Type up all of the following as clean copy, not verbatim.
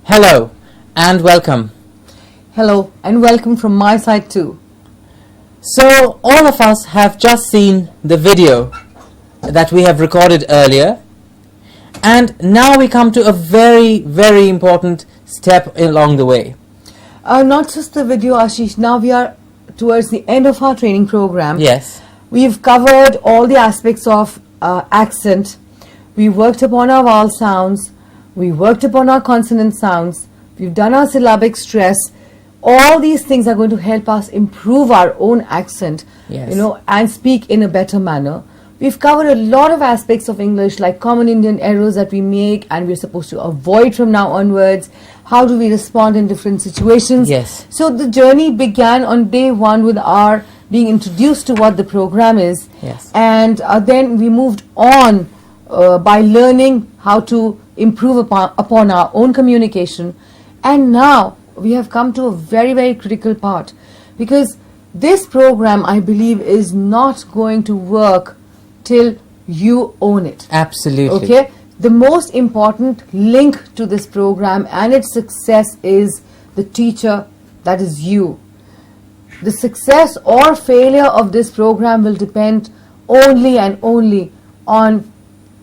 Hello and welcome. Hello and welcome from my side too. So all of us have just seen the video that we have recorded earlier, and now we come to a very, very important step along the way. Not just the video, Ashish, now we are towards the end of our training program. Yes. We've covered all the aspects of accent. We worked upon our vowel sounds. We worked upon our consonant sounds. We've done our syllabic stress. All these things are going to help us improve our own accent, Yes. and speak in a better manner. We've covered a lot of aspects of English, like common Indian errors that we make and we're supposed to avoid from now onwards. How do we respond in different situations? Yes. So the journey began on day one with our being introduced to what the program is. Yes. And then we moved on by learning how to improve upon our own communication. And now we have come to a very, very critical part, because this program, I believe, is not going to work till you own it. Absolutely. Okay? The most important link to this program and its success is the teacher, that is you. The success or failure of this program will depend only and only on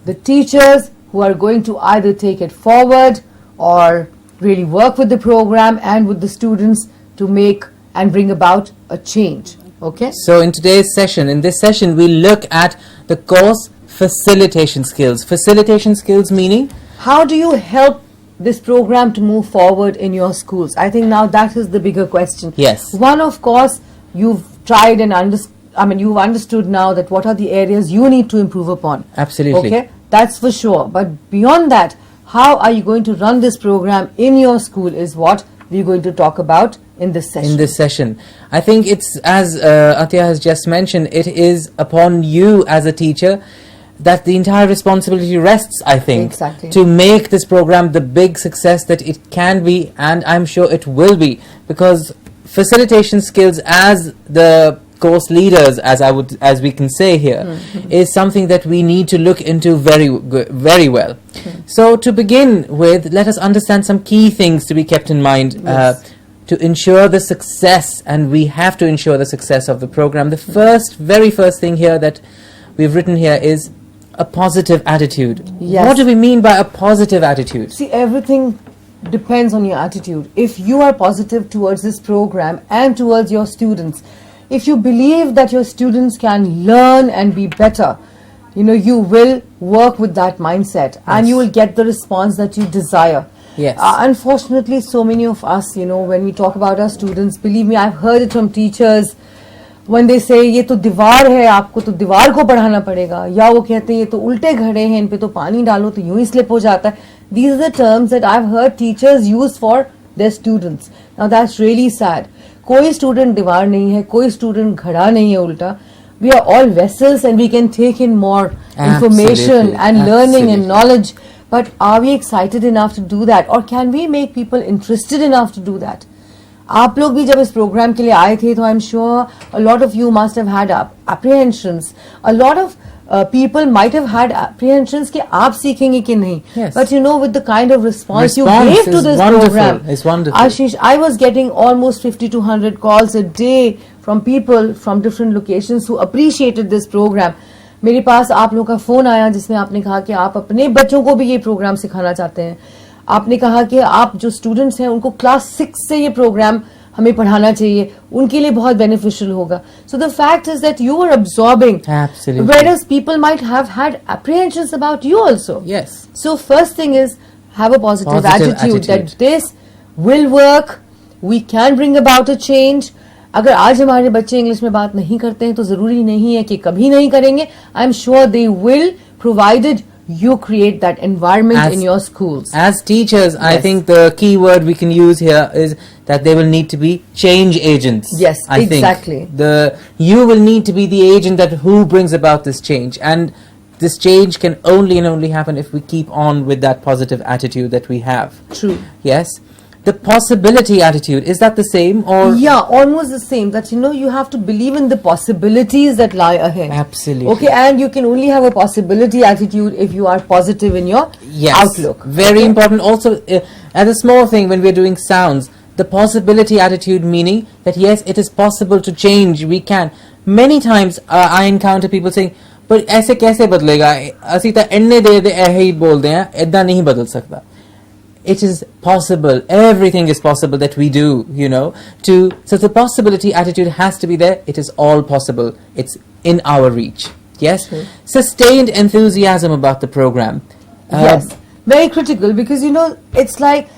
the teachers who are going to either take it forward or really work with the program and with the students to make and bring about a change. Okay? So in this session, we look at the course facilitation skills. Facilitation skills meaning? How do you help this program to move forward in your schools? I think now that is the bigger question. Yes. One, of course, you've tried and you've understood now that what are the areas you need to improve upon. Absolutely. Okay, that's for sure. But beyond that, how are you going to run this program in your school is what we're going to talk about in this session. I think it's, as Atya has just mentioned, it is upon you as a teacher that the entire responsibility rests, I think, Exactly. to make this program the big success that it can be, and I'm sure it will be, because facilitation skills as the course leaders, as we can say here, is something that we need to look into very well. So to begin with, let us understand some key things to be kept in mind. Yes. To ensure the success, and we have to ensure the success of the program. The very first thing here that we've written here is a positive attitude. Yes. What do we mean by a positive attitude? See, everything depends on your attitude. If you are positive towards this program and towards your students, if you believe that your students can learn and be better, you will work with that mindset, and you will get the response that you desire. Yes. Unfortunately, so many of us, when we talk about our students, believe me, I've heard it from teachers when they say, ये तो दीवार है, आपको तो दीवार को पढ़ाना पड़ेगा, या वो कहते हैं ये तो उल्टे घड़े हैं, इन पे तो पानी डालो तो यूं ही स्लिप हो जाता है. These are the terms that I've heard teachers use for their students. Now that's really sad. कोई student दीवार नहीं है, कोई student घड़ा नहीं है उल्टा. We are all vessels and we can take in more information and learning and knowledge. But are we excited enough to do that? Or can we make people interested enough to do that? आप लोग भी जब इस programme के लिए आए थे, तो I'm sure a lot of you must have had apprehensions. A lot of people might have had apprehensions कि आप सीखेंगे कि नहीं. Yes. But with the kind of response you gave to this program, it's wonderful. Ashish, I was getting almost 50 to 100 calls a day from people from different locations who appreciated this program. मेरे पास आप लोगों का phone आया जिसमें आपने कहा कि आप अपने बच्चों को भी ये प्रोग्राम सिखाना चाहते हैं. आपने कहा कि आप जो स्टूडेंट्स हैं उनको क्लास 6 से ये प्रोग्राम हमें पढ़ाना चाहिए, उनके लिए बहुत बेनिफिशियल होगा. So the fact is that you were absorbing, Absolutely. whereas people might have had apprehensions about you also. Yes. So first thing is, have a positive attitude that this will work, we can bring about a change. अगर आज हमारे बच्चे English में बात नहीं करते हैं तो जरूरी नहीं है कि कभी नहीं करेंगे. I'm sure they will, provided you create that environment in your schools. As teachers, I think the key word we can use here is that they will need to be change agents. Yes, I exactly. think you will need to be the agent who brings about this change, and this change can only and only happen if we keep on with that positive attitude that we have. True. Yes. The possibility attitude, is that the same or? Yeah, almost the same. That you have to believe in the possibilities that lie ahead. Absolutely. Okay, and you can only have a possibility attitude if you are positive in your outlook. Very important. Also, as a small thing, when we're doing sounds, the possibility attitude meaning that yes, it is possible to change. We can. Many times I encounter people saying, "But ऐसे कैसे बदलेगा? ਅਸੀਂ ਤਾਂ ਇੰਨੇ देर ਦੇ ਇਹ ਹੀ ਬੋਲਦੇ हैं, इतना नहीं बदल सकता." It is possible. Everything is possible that we do, so the possibility attitude has to be there. It is all possible. It's in our reach. Yes? Sustained enthusiasm about the program. Yes. Very critical, because, it's like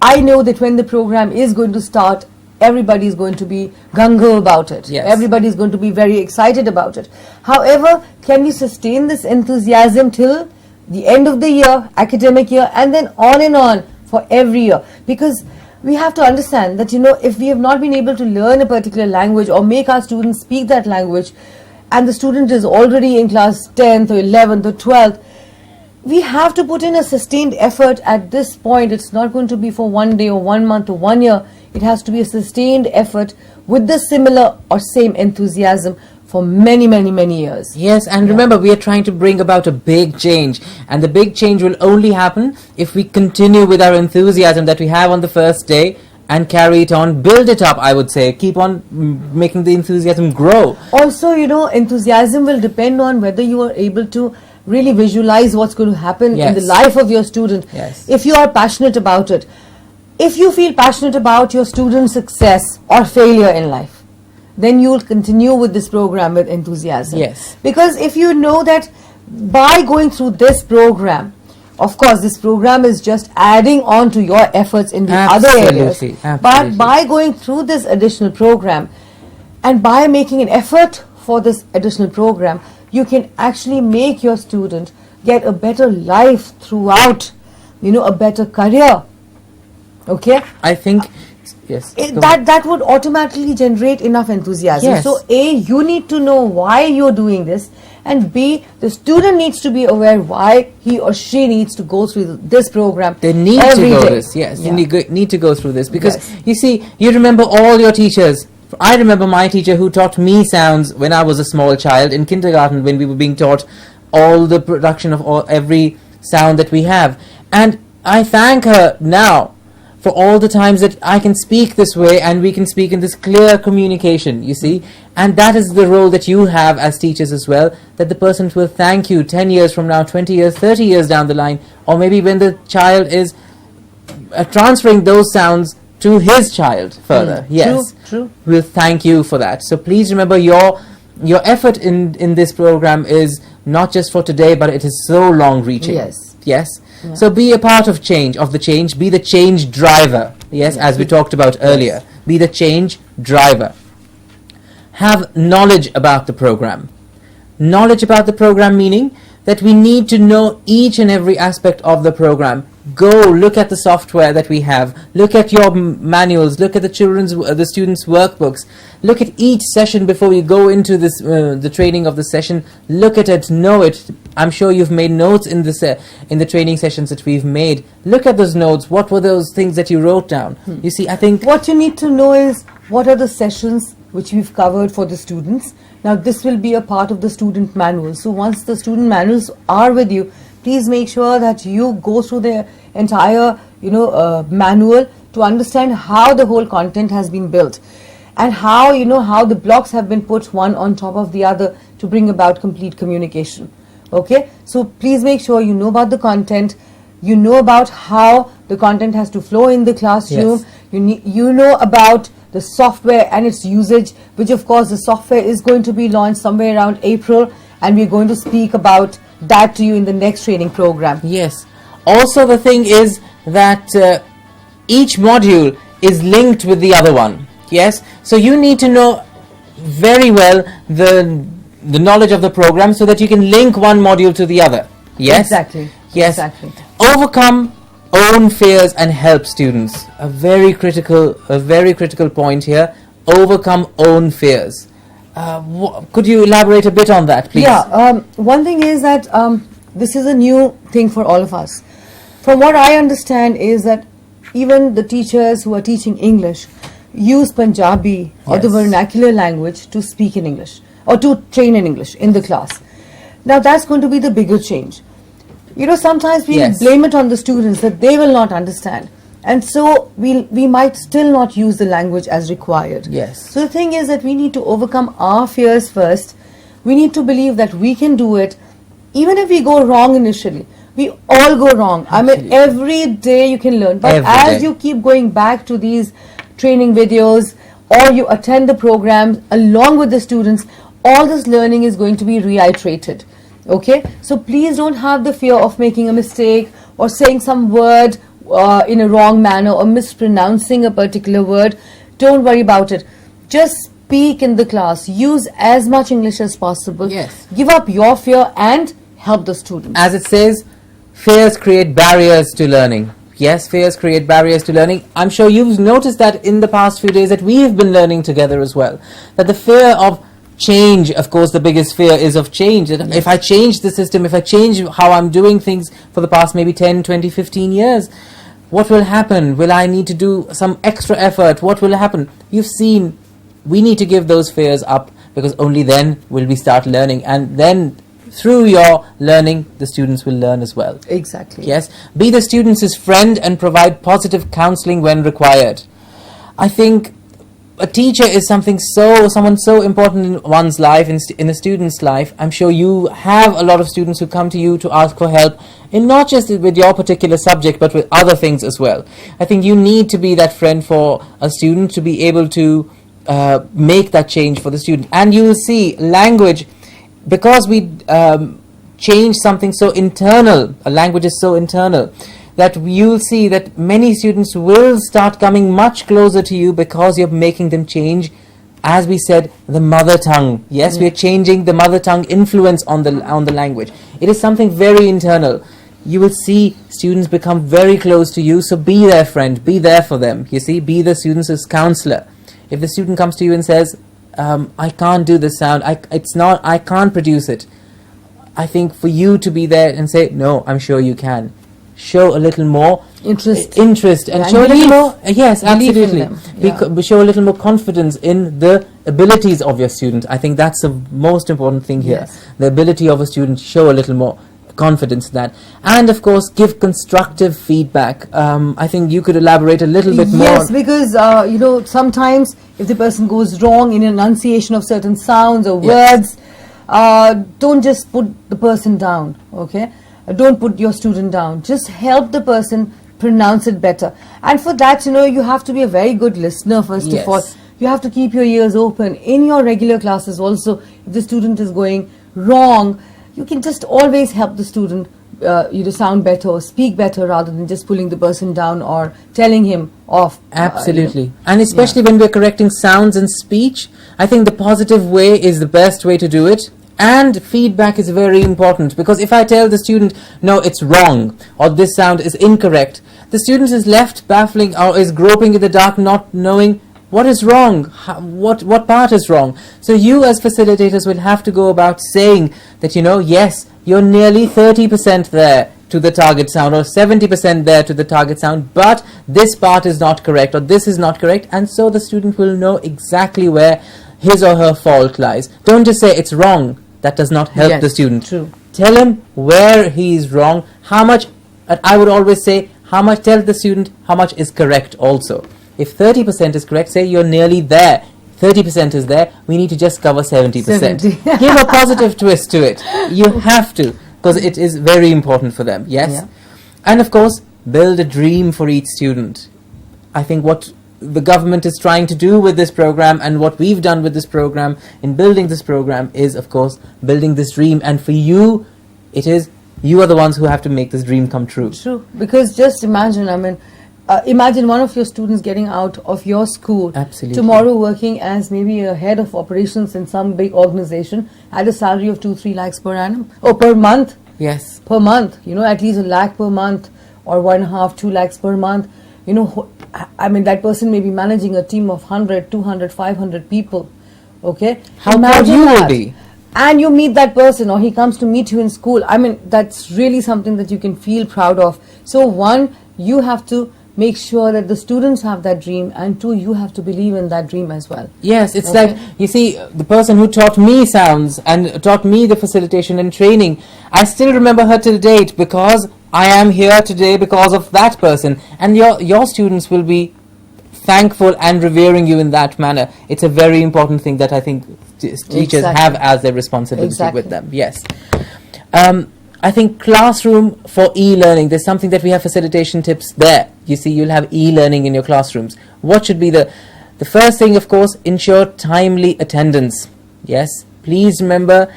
I know that when the program is going to start, everybody is going to be gung-ho about it. Yes. Everybody is going to be very excited about it. However, can we sustain this enthusiasm till the end of the year, academic year, and then on for every year? Because we have to understand that, if we have not been able to learn a particular language or make our students speak that language, and the student is already in class 10th or 11th or 12th, we have to put in a sustained effort at this point. It's not going to be for one day or 1 month or 1 year. It has to be a sustained effort with the similar or same enthusiasm for many, many, many years. Yes, and remember, we are trying to bring about a big change, and the big change will only happen if we continue with our enthusiasm that we have on the first day and carry it on, build it up, I would say, keep on making the enthusiasm grow. Also, enthusiasm will depend on whether you are able to really visualize what's going to happen in the life of your student. Yes. If you are passionate about it, if you feel passionate about your student's success or failure in life, then you will continue with this program with enthusiasm. Yes. Because if you know that by going through this program, of course, this program is just adding on to your efforts in the other areas. Absolutely. But by going through this additional program and by making an effort for this additional program, you can actually make your student get a better life throughout, a better career. Okay? I think, yes. That would automatically generate enough enthusiasm. Yes. So A, you need to know why you're doing this, and B, the student needs to be aware why he or she needs to go through this program. They need to go this, yes. Yeah. They need to go through this because, you see, you remember all your teachers. I remember my teacher who taught me sounds when I was a small child in kindergarten, when we were being taught all the production of every sound that we have. And I thank her now for all the times that I can speak this way and we can speak in this clear communication, you see. And that is the role that you have as teachers as well, that the person will thank you 10 years from now, 20 years, 30 years down the line, or maybe when the child is transferring those sounds to his child further. Yes, True. We'll thank you for that. So please remember, your effort in this program is not just for today, but it is so long reaching. Yes. Yeah. So be a part of the change, be the change driver. Yes, as we talked about earlier. Be the change driver. Have knowledge about the program. Knowledge about the program meaning that we need to know each and every aspect of the program. Go look at the software that we have. Look at your manuals. Look at the students' workbooks. Look at each session before you go into this the training of the session. Look at it, know it. I'm sure you've made notes in the training sessions that we've made. Look at those notes. What were those things that you wrote down? You see, I think what you need to know is what are the sessions which we've covered for the students. Now, this will be a part of the student manual. So once the student manuals are with you, please make sure that you go through the entire, manual to understand how the whole content has been built and how, how the blocks have been put one on top of the other to bring about complete communication. Okay, so please make sure you know about the content, you know about how the content has to flow in the classroom, you know about the software and its usage, which of course the software is going to be launched somewhere around April, and we're going to speak about that to you in the next training program. Yes. Also, the thing is that each module is linked with the other one. Yes. So you need to know very well the knowledge of the program so that you can link one module to the other. Yes. Exactly. Yes. Exactly. Overcome own fears and help students. A very critical point here. Overcome own fears. Could you elaborate a bit on that, please? Yeah. One thing is that this is a new thing for all of us. From what I understand is that even the teachers who are teaching English use Punjabi or the Yes. vernacular language to speak in English or to train in English in the class. Now that's going to be the bigger change. You know, sometimes we Yes. blame it on the students that they will not understand. And so we might still not use the language as required. Yes. So the thing is that we need to overcome our fears first. We need to believe that we can do it. Even if we go wrong initially, we all go wrong. I mean, Absolutely. every day you can learn. But Every as day. you keep going back to these training videos or you attend the programs along with the students, all this learning is going to be reiterated. Okay? So please don't have the fear of making a mistake or saying some word in a wrong manner or mispronouncing a particular word. Don't worry about it. Just speak in the class. Use as much English as possible. Yes. Give up your fear and help the students. As it says, fears create barriers to learning. Yes, fears create barriers to learning. I'm sure you've noticed that in the past few days that we have been learning together as well. That the fear of change, of course, the biggest fear is of change. That if I change the system, if I change how I'm doing things for the past maybe 10, 20, 15 years, what will happen? Will I need to do some extra effort? What will happen? You've seen, we need to give those fears up, because only then will we start learning, and then through your learning the students will learn as well. Exactly. Yes, be the students' friend and provide positive counseling when required. I think a teacher is someone so important in one's life, in a student's life. I'm sure you have a lot of students who come to you to ask for help, in not just with your particular subject but with other things as well. I think you need to be that friend for a student to be able to make that change for the student. And you will see language, because we change something so internal, a language is so internal, that you'll see that many students will start coming much closer to you because you're making them change, as we said, the mother tongue. Yes, we are changing the mother tongue influence on the language. It is something very internal. You will see students become very close to you, so be their friend, be there for them. You see, be the students' counselor. If the student comes to you and says, I can't do this sound, I can't produce it, I think for you to be there and say, no, I'm sure you can. Show a little more interest and show a little more, yes, Belief in absolutely. them. Show a little more confidence in the abilities of your student. I think that's the most important thing here. Yes. The ability of a student, show a little more confidence in that. And of course, give constructive feedback. I think you could elaborate a little bit more. Yes, because sometimes if the person goes wrong in enunciation of certain sounds or Yes. words, don't just put the person down, okay? Don't put your student down. Just help the person pronounce it better. And for that, you have to be a very good listener, first Yes. of all. You have to keep your ears open. In your regular classes also, if the student is going wrong, you can just always help the student sound better or speak better, rather than just pulling the person down or telling him off. Absolutely. And especially when we're correcting sounds and speech, I think the positive way is the best way to do it. And feedback is very important, because if I tell the student, no, it's wrong, or this sound is incorrect, the student is left baffling or is groping in the dark, not knowing what is wrong, what part is wrong. So you as facilitators will have to go about saying that, yes, you're nearly 30% there to the target sound, or 70% there to the target sound, but this part is not correct, or this is not correct, and so the student will know exactly where his or her fault lies. Don't just say it's wrong. That does not help Yes, the student. true. Tell him where he is wrong, how much, I would always say, tell the student how much is correct also. If 30% is correct, say you're nearly there. 30% is there, we need to just cover 70%. 70. Give a positive twist to it. You have to, because it is very important for them, yes? Yeah. And of course, build a dream for each student. I think what the government is trying to do with this program, and what we've done with this program in building this program, is of course building this dream. And for you, you are the ones who have to make this dream come true. True, because just imagine, imagine one of your students getting out of your school Absolutely. tomorrow, working as maybe a head of operations in some big organization at a salary of 2-3 lakhs per annum, or per month. Yes. Per month, at least 1 lakh per month, or 1.5-2 lakhs per month. That person may be managing a team of 100, 200, 500 people. Okay? How proud Imagine you will that. be. And you meet that person, or he comes to meet you in school. That's really something that you can feel proud of. So one, you have to make sure that the students have that dream, and two, you have to believe in that dream as well. Yes, it's like, you see, the person who taught me sounds and taught me the facilitation and training, I still remember her till date, because I am here today because of that person. And your students will be thankful and revering you in that manner. It's a very important thing that I think teachers have as their responsibility with them. Yes. I think classroom for e-learning, there's something that we have facilitation tips there. You see, you'll have e-learning in your classrooms. What should be the first thing, of course, ensure timely attendance. Yes, please remember,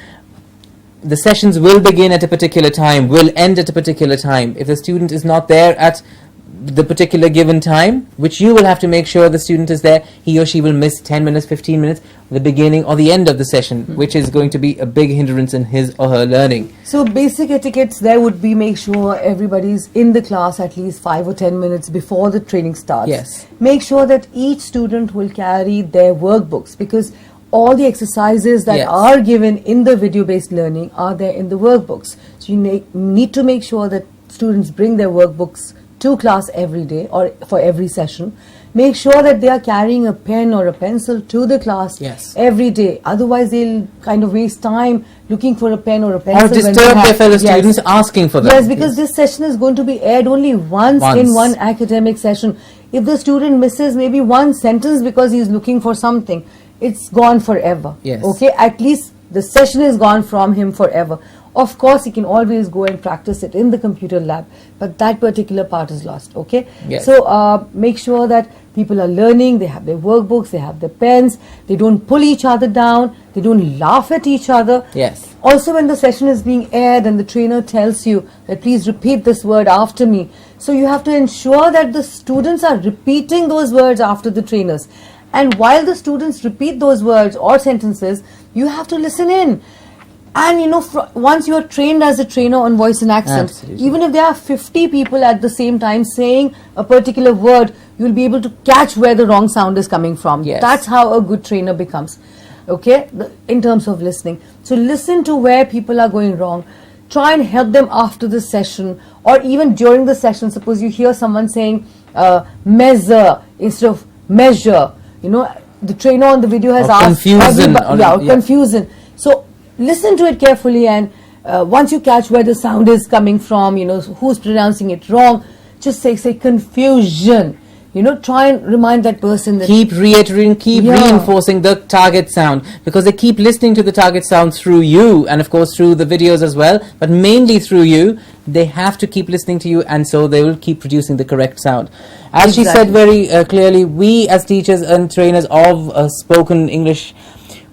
the sessions will begin at a particular time, will end at a particular time. If the student is not there at the particular given time, which you will have to make sure the student is there, he or she will miss 10 minutes, 15 minutes, the beginning or the end of the session, which is going to be a big hindrance in his or her learning. So basic etiquettes there would be, make sure everybody's in the class at least 5 or 10 minutes before the training starts. Yes. Make sure that each student will carry their workbooks, because all the exercises that are given in the video-based learning are there in the workbooks. So you need to make sure that students bring their workbooks to class every day or for every session. Make sure that they are carrying a pen or a pencil to the class every day. Otherwise, they'll kind of waste time looking for a pen or a pencil. Or disturb their fellow students asking for them. Yes, because this session is going to be aired only once in one academic session. If the student misses maybe one sentence because he's looking for something, it's gone forever. Yes. Okay, at least the session is gone from him forever. Of course, he can always go and practice it in the computer lab, but that particular part is lost. Okay. Yes. So make sure that people are learning. They have their workbooks. They have their pens. They don't pull each other down. They don't laugh at each other. Yes. Also, when the session is being aired and the trainer tells you that please repeat this word after me, so you have to ensure that the students are repeating those words after the trainers. And while the students repeat those words or sentences, you have to listen in. And you know, once you are trained as a trainer on voice and accent, even if there are 50 people at the same time saying a particular word, you'll be able to catch where the wrong sound is coming from. Yes. That's how a good trainer becomes. Okay, in terms of listening. So listen to where people are going wrong. Try and help them after the session or even during the session. Suppose you hear someone saying measure instead of measure. You know, the trainer on the video has asked confusion. So listen to it carefully, and once you catch where the sound is coming from, you know, who's pronouncing it wrong, just say confusion. You know, try and remind that person that keep reiterating, keep reinforcing the target sound, because they keep listening to the target sound through you, and of course through the videos as well, but mainly through you. They have to keep listening to you, and so they will keep producing the correct sound. As she said very clearly, we as teachers and trainers of spoken English,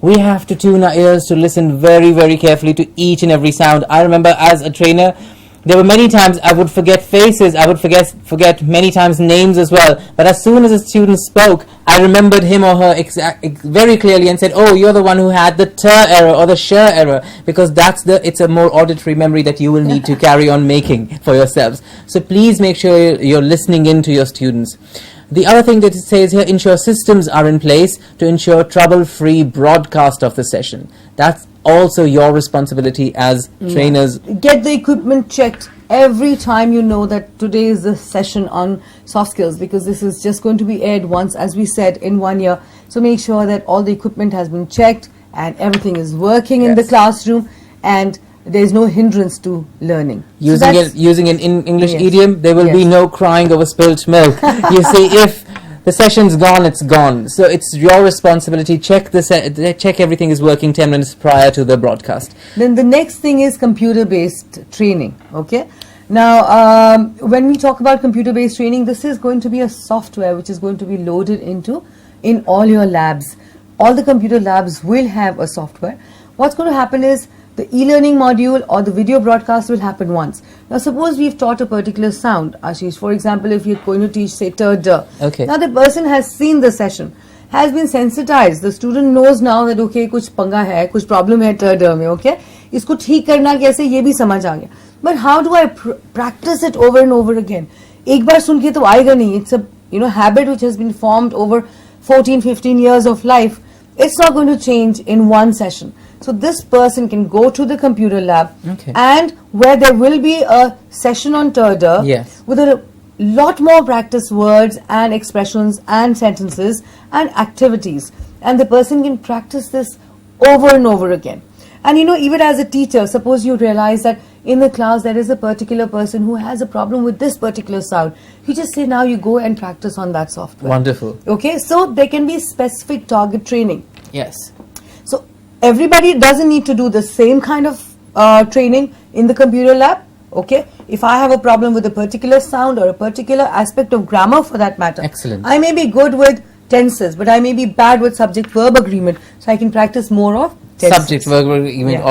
we have to tune our ears to listen very, very carefully to each and every sound. I remember as a trainer, there were many times I would forget faces, I would forget many times names as well. But as soon as a student spoke, I remembered him or her very clearly and said, oh, you're the one who had the t error or the sh error, because it's a more auditory memory that you will need to carry on making for yourselves. So please make sure you're listening in to your students. The other thing that it says here, ensure systems are in place to ensure trouble-free broadcast of the session. That's also your responsibility as trainers. Get the equipment checked every time you know that today is the session on soft skills, because this is just going to be aired once, as we said, in 1 year. So make sure that all the equipment has been checked and everything is working in the classroom, and there is no hindrance to learning. Using an English idiom, there will be no crying over spilt milk. You see, if the session's gone, it's gone. So it's your responsibility. Check everything is working 10 minutes prior to the broadcast. Then the next thing is computer-based training. Okay. Now, when we talk about computer-based training, this is going to be a software which is going to be loaded in all your labs. All the computer labs will have a software. What's going to happen is the e-learning module or the video broadcast will happen once. Now, suppose we've taught a particular sound, Ashish. For example, if you're going to teach, say, t-d. Okay. Now, the person has seen the session, has been sensitized. The student knows now that, okay, kuch panga hai, kuch problem hai t-d mein, okay? Isko theek karna kaise, ye bhi samajh aa gaya. But how do I practice it over and over again? Ek baar sun ke to aayega nahi. It's a habit which has been formed over 14, 15 years of life. It's not going to change in one session. So this person can go to the computer lab, and where there will be a session on t-d with a lot more practice words and expressions and sentences and activities, and the person can practice this over and over again. And even as a teacher, suppose you realize that in the class there is a particular person who has a problem with this particular sound, you just say, now you go and practice on that software. Wonderful. Okay, so there can be specific target training. Yes. So everybody doesn't need to do the same kind of training in the computer lab. Okay, if I have a problem with a particular sound or a particular aspect of grammar for that matter, excellent, I may be good with tenses, but I may be bad with subject-verb agreement, so I can practice more of tenses. Subject-verb agreement,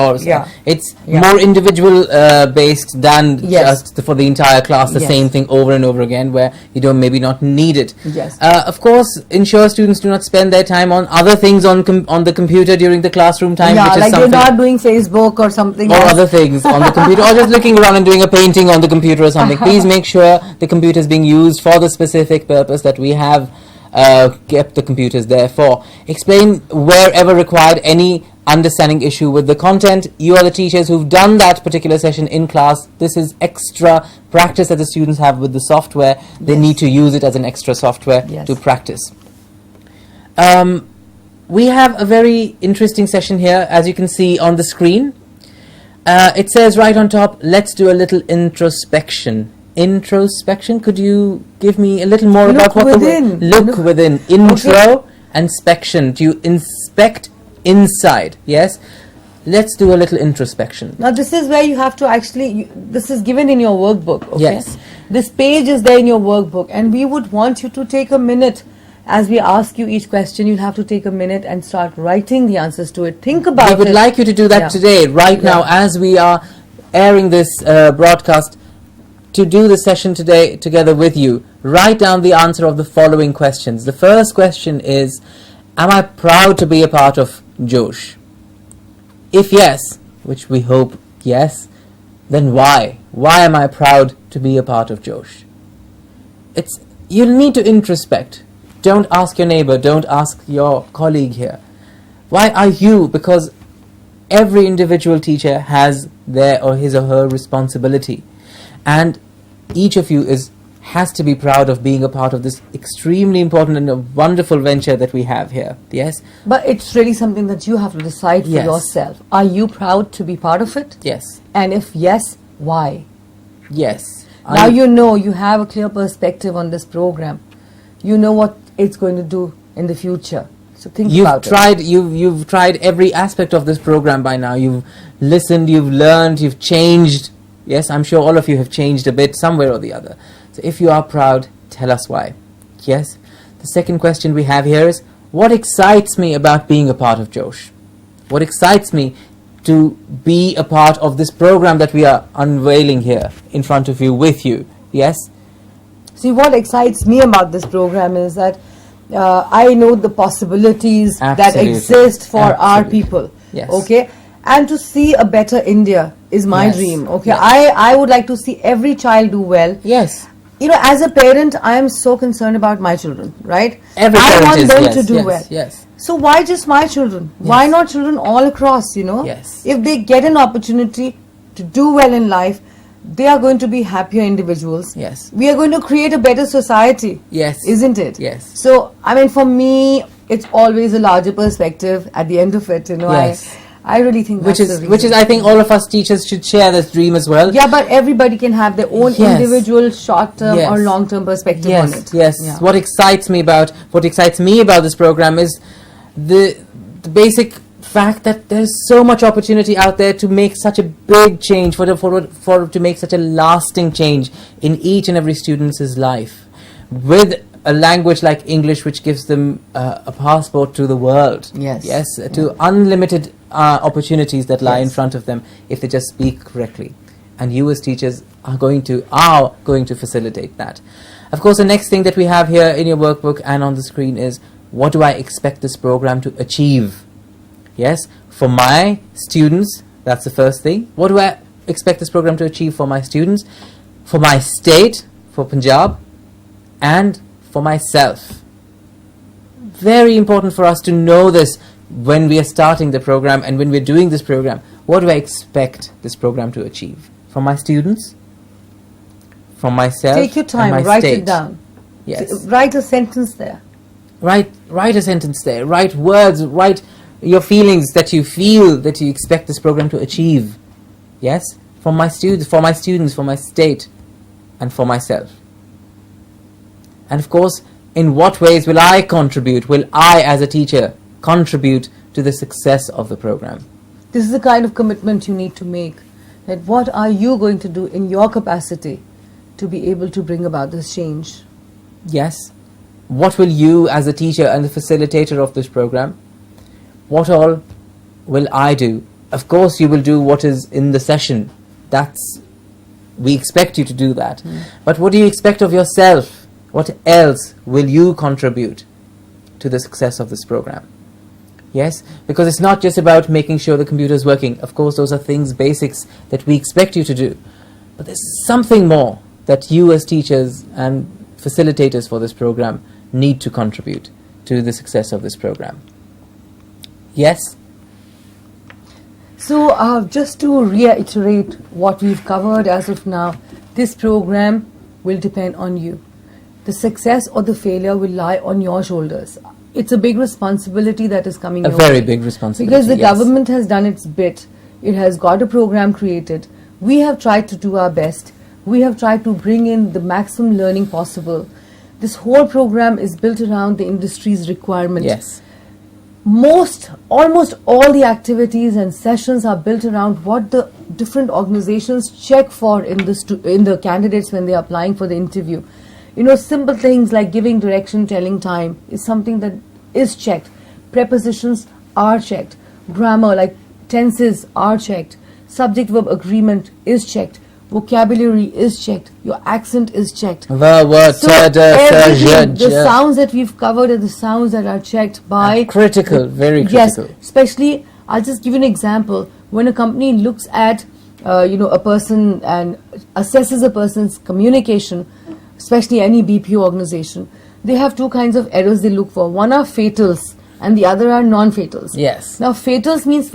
it's Yeah. more individual based than Yes. just for the entire class, the Yes. same thing over and over again, where you don't maybe not need it. Yes. Of course, ensure students do not spend their time on other things on the computer during the classroom time, Yeah, which is like they're something, not doing Facebook or something or else. other things on the computer, or just looking around and doing a painting on the computer or something. Please make sure the computer is being used for the specific purpose that we have kept the computers there for. Explain wherever required any understanding issue with the content. You are the teachers who've done that particular session in class. This is extra practice that the students have with the software. They Yes. need to use it as an extra software Yes. to practice. We have a very interesting session here, as you can see on the screen. It says right on top, let's do a little introspection. Introspection, could you give me a little more Look about what within. the word? Look within. Intro and spection. Do you inspect inside? Yes. Let's do a little introspection. Now this is where you have to actually, this is given in your workbook, okay? Yes. This page is there in your workbook, and we would want you to take a minute. As we ask you each question, you'll have to take a minute and start writing the answers to it. Think about it. We would like you to do that Yeah. today, right now, as we are airing this broadcast, to do the session today together with you. Write down the answer of the following questions. The first question is, am I proud to be a part of Josh? If yes, which we hope yes, then why? Why am I proud to be a part of Josh? You'll need to introspect. Don't ask your neighbor, don't ask your colleague here. Why are you? Because every individual teacher has their or his or her responsibility. And each of you has to be proud of being a part of this extremely important and a wonderful venture that we have here. Yes? But it's really something that you have to decide for Yes. yourself. Are you proud to be part of it? Yes. And if yes, why? Yes. Now you have a clear perspective on this program. You know what it's going to do in the future. So think about it. You've tried every aspect of this program by now. You've listened, you've learned, you've changed. Yes, I'm sure all of you have changed a bit somewhere or the other. So if you are proud, tell us why. Yes. The second question we have here is, what excites me about being a part of Josh? What excites me to be a part of this program that we are unveiling here in front of you, with you? Yes? See, what excites me about this program is that I know the possibilities that Absolutely. exist for our Absolutely. people. Yes. Okay? And to see a better India is my Yes. dream. Okay? Yes. I would like to see every child do well. Yes. As a parent, I am so concerned about my children, right? Every I parent want is, them yes, to do yes, well. yes. So why just my children? Why not children all across, Yes. If they get an opportunity to do well in life, they are going to be happier individuals. Yes. We are going to create a better society. Yes. Isn't it? Yes. So, for me, it's always a larger perspective at the end of it, Yes. I really think Which that's is, the which is, reason. I think all of us teachers should share this dream as well. Yeah, but everybody can have their own Yes. individual short-term Yes. or long-term perspective Yes, on it. yes. Yeah. What excites me about this program is the basic fact that there's so much opportunity out there to make such a big change, to make such a lasting change in each and every student's life, with a language like English, which gives them a passport to the world. Yes. Yes, to unlimited opportunities that lie in Yes. front of them if they just speak correctly. And you as teachers are going to facilitate that. Of course, the next thing that we have here in your workbook and on the screen is, what do I expect this program to achieve? Yes, for my students, that's the first thing. What do I expect this program to achieve for my students, for my state, for Punjab, and for myself? Very important for us to know this when we are starting the program and when we're doing this program. What do I expect this program to achieve? For my students, from myself. Take your time, and my write state. it down. Yes. Write a sentence there. Write a sentence there. Write words. Write your feelings that you feel that you expect this program to achieve. Yes, for my students, for my state, and for myself. And of course, in what ways will I contribute? Will I, as a teacher, contribute to the success of the program? This is the kind of commitment you need to make. That what are you going to do in your capacity to be able to bring about this change? Yes. What will you, as a teacher and the facilitator of this program, what all will I do? Of course, you will do what is in the session. We expect you to do that. But what do you expect of yourself? What else will you contribute to the success of this program? Yes, because it's not just about making sure the computer is working. Of course, those are things, basics that we expect you to do. But there's something more that you as teachers and facilitators for this program need to contribute to the success of this program. Yes? So just to reiterate what we've covered as of now, this program will depend on you. The success or the failure will lie on your shoulders. It's a big responsibility that is coming your way. A very big responsibility, because the yes. government has done its bit. It has got a program created. We have tried to do our best. We have tried to bring in the maximum learning possible. This whole program is built around the industry's requirement. Yes. Almost all the activities and sessions are built around what the different organizations check for in the candidates when they are applying for the interview. You know, simple things like giving direction, telling time is something that is checked. Prepositions are checked. Grammar, like tenses, are checked. Subject-verb agreement is checked. Vocabulary is checked. Your accent is checked. The sounds that we've covered are the sounds that are checked by... critical, very critical. Yes, especially, I'll just give you an example. When a company looks at, a person and assesses a person's communication, especially any BPO organization, they have two kinds of errors they look for. One are fatals and the other are non-fatals. Yes. Now, fatal means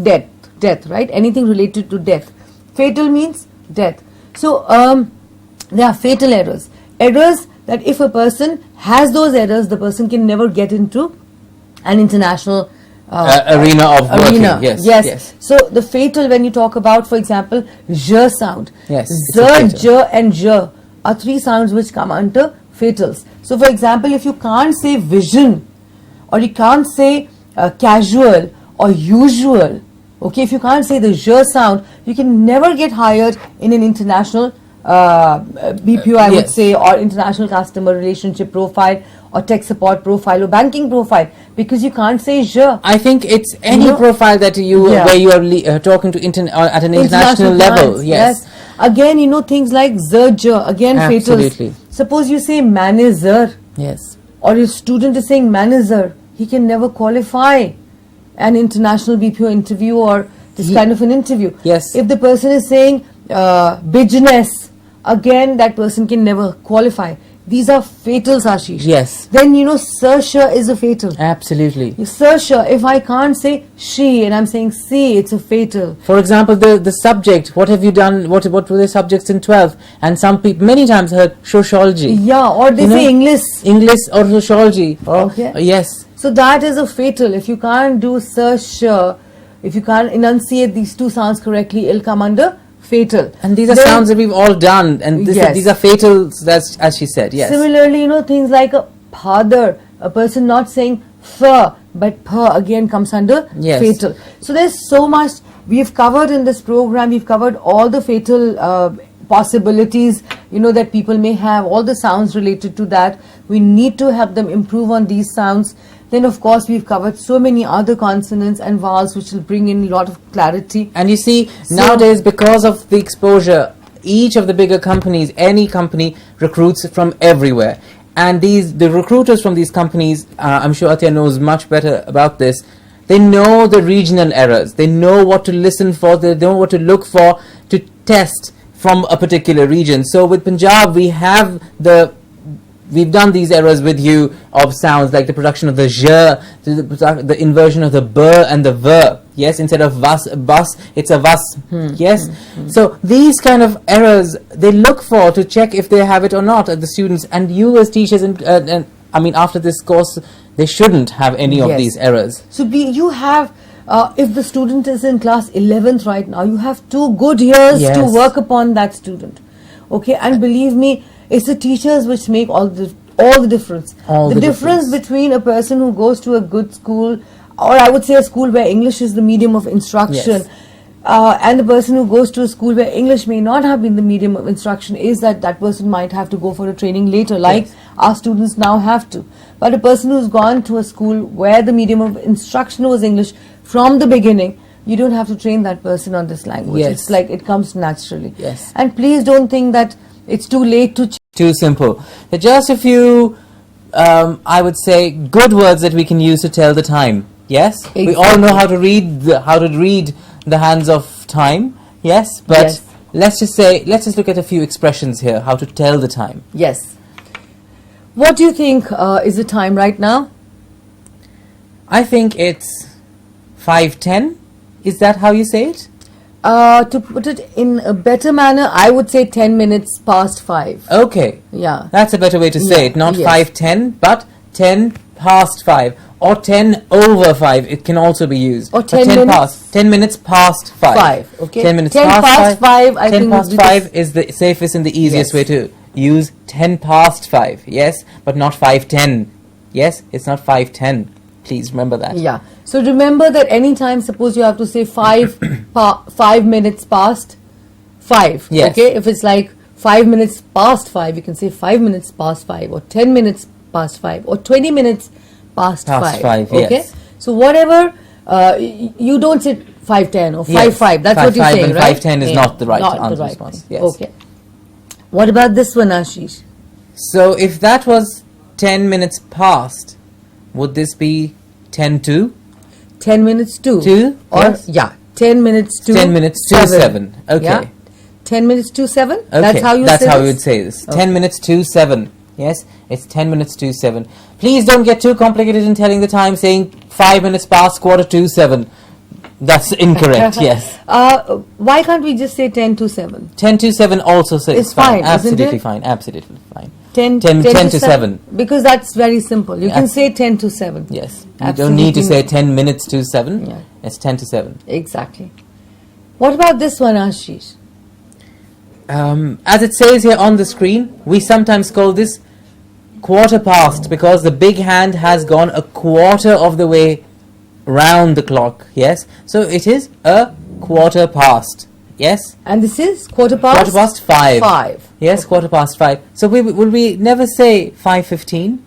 death, right? Anything related to death. Fatal means death. So, there are fatal errors. Errors that if a person has those errors, the person can never get into an international arena of working. Yes. So, the fatal, when you talk about, for example, j sound. Yes. Z, j and j are three sounds which come under fatals. So, for example, if you can't say vision, or you can't say casual or usual, okay, if you can't say the j sound, you can never get hired in an international BPO, I would say, or international customer relationship profile, or tech support profile, or banking profile, because you can't say j. I think it's any profile that where you are talking to at an international level. Clients, yes. Again, things like z, j, again, Absolutely. fatals. Suppose you say manager, Yes. or your student is saying manager, he can never qualify an international BPO interview or this kind of an interview. Yes. If the person is saying business, again, that person can never qualify. These are fatals, Ashish. Yes. Then, sir, sure is a fatal. Absolutely. Sir, sure, if I can't say she and I'm saying see, it's a fatal. For example, the subject, what have you done, what were the subjects in 12th? And some people, many times heard sociology. Yeah, or they say English. English or sociology. Okay. Yes. So that is a fatal. If you can't do sir, sure, if you can't enunciate these two sounds correctly, it'll come under fatal. And these are sounds that we've all done, and these are fatals, as she said. Yes. Similarly, things like a father, a person not saying f, but p again comes under fatal. So there's so much we've covered in this program. We've covered all the fatal possibilities, that people may have, all the sounds related to that. We need to help them improve on these sounds. Then, of course, we've covered so many other consonants and vowels which will bring in a lot of clarity. And you see, nowadays, because of the exposure, each of the bigger companies, any company, recruits from everywhere. And the recruiters from these companies, I'm sure Atya knows much better about this, they know the regional errors. They know what to listen for. They know what to look for to test from a particular region. So with Punjab, we have the we've done these errors with you of sounds like the production of the zh, the inversion of the b and the v. Yes, instead of bus, it's a vas. Yes. So these kind of errors they look for to check if they have it or not at the students, and you as teachers and I mean after this course they shouldn't have any of these errors. So you have if the student is in class 11th right now, you have 2 good years to work upon that student. Okay, and believe me, it's the teachers which make all the difference. The difference between a person who goes to a good school, or I would say a school where English is the medium of instruction, and the person who goes to a school where English may not have been the medium of instruction, is that person might have to go for a training later, like our students now have to. But a person who's gone to a school where the medium of instruction was English from the beginning, you don't have to train that person on this language. It's like it comes naturally. And please don't think that it's too late to too simple. There are just a few I would say good words that we can use to tell the time. Yes, we all know how to read the hands of time. Yes, but let's just look at a few expressions here, how to tell the time. Yes. What do you think is the time right now? I think it's 5:10. Is that how you say it? To put it in a better manner, I would say 10 minutes past 5. Okay. Yeah. That's a better way to say it. Not 5:10, but 10 past 5. Or 10 over 5. It can also be used. Or 10 minutes. 10 minutes past 5. Okay. 10 minutes 10 past 5. I 10 think past 5 is the safest and the easiest way to use 10 past 5. Yes, but not 5:10. Yes, it's not 5:10. Please remember that. Yeah. So remember that anytime, suppose you have to say 5 minutes past 5. Yes. Okay. If it's like 5 minutes past 5, you can say 5 minutes past 5, or 10 minutes past 5, or 20 minutes past 5. Okay. Yes. So whatever, you don't say 5:10 or 5:5. That's what you're saying, right? 5:10 is not the right answer response. Yes. Okay. What about this one, Ashish? So if that was 10 minutes past, would this be 10 to? 10 minutes to. Or, 10 minutes to 10 minutes to 7. Okay. Yeah? 10 minutes to 7? Okay. That's how we would say this. 10 minutes to 7. Yes, it's 10 minutes to 7. Please don't get too complicated in telling the time, saying 5 minutes past 7:15. That's incorrect, yes. Why can't we just say 10 to 7? 10 to 7 also says it's fine. Absolutely isn't it? fine. Absolutely fine. 10 to 7. Because that's very simple. You can say 10 to 7. Yes. You don't need to say 10 minutes to 7. Yeah. It's 10 to 7. Exactly. What about this one, Ashish? As it says here on the screen, we sometimes call this quarter past because the big hand has gone a quarter of the way round the clock. Yes. So it is a quarter past. Yes. And this is quarter past? Quarter past 5. 5. Yes, okay. Quarter past 5. So will we never say 5:15?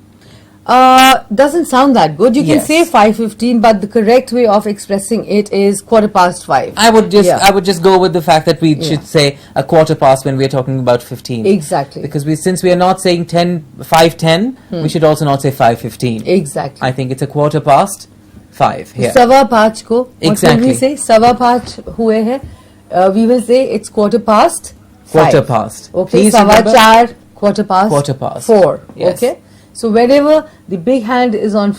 Doesn't sound that good. You can say 5:15, but the correct way of expressing it is quarter past 5. I would just go with the fact that we should say a quarter past when we are talking about 15. Exactly. Because since we are not saying 5:10, we should also not say 5:15. Exactly. I think it's a quarter past 5 here. Sawa paanch ko. Exactly. What will we say? Sawa paanch hue hai. We will say it's quarter past 5. Quarter past. Okay. Sawa char, quarter past 4. Yes. Okay. So whenever the big hand is on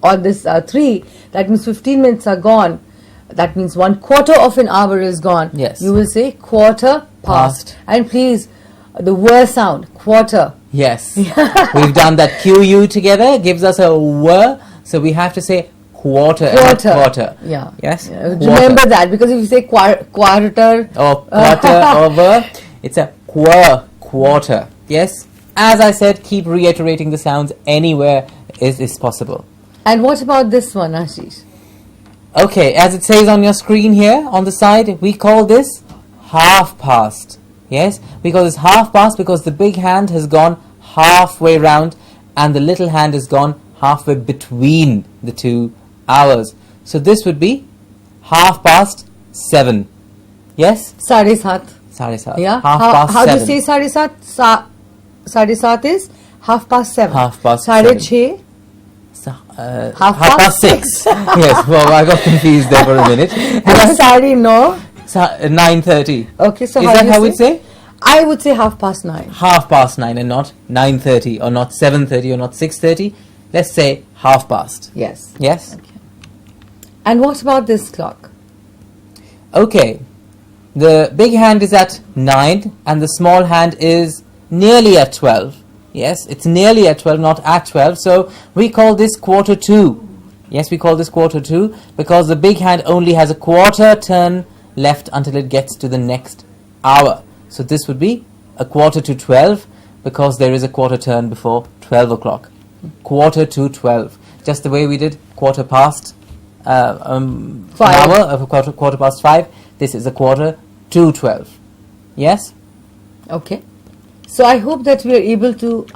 on this 3, that means 15 minutes are gone. That means 1/4 of an hour is gone. Yes. You will say quarter past. And please, the word sound, quarter. Yes. We've done that QU together, gives us a W. So we have to say quarter. Quarter. Yeah. Yes. Remember that, because if you say quarter or quarter over, it's a quarter. Yes. As I said, keep reiterating the sounds anywhere is possible. And what about this one, Ashish? Okay, as it says on your screen here on the side, we call this half past. Yes, we call this half past because the big hand has gone halfway round and the little hand has gone halfway between the 2 hours. So this would be 7:30. Yes? 7:30. 7:30. Yeah. Half past 7. How do you say 7:30? 7:30 is 7:30. 7:30. 6:30. 6:30. Yes, well, I got confused there for a minute. 9:30. 9:30. Okay, so is that how we say? I would say 9:30. 9:30 and not 9:30 or not 7:30 or not 6:30. Let's say 9:30. Yes. Yes? Okay. And what about this clock? Okay. The big hand is at 9 and the small hand is nearly at 12. Yes, it's nearly at 12, not at 12. So we call this quarter 2. Yes, we call this quarter 2 because the big hand only has a quarter turn left until it gets to the next hour. So this would be a quarter to 12 because there is a quarter turn before 12 o'clock. Quarter to 12. Just the way we did quarter past an hour, of quarter past 5. This is a quarter to 12. Yes? Okay. So I hope that we are able to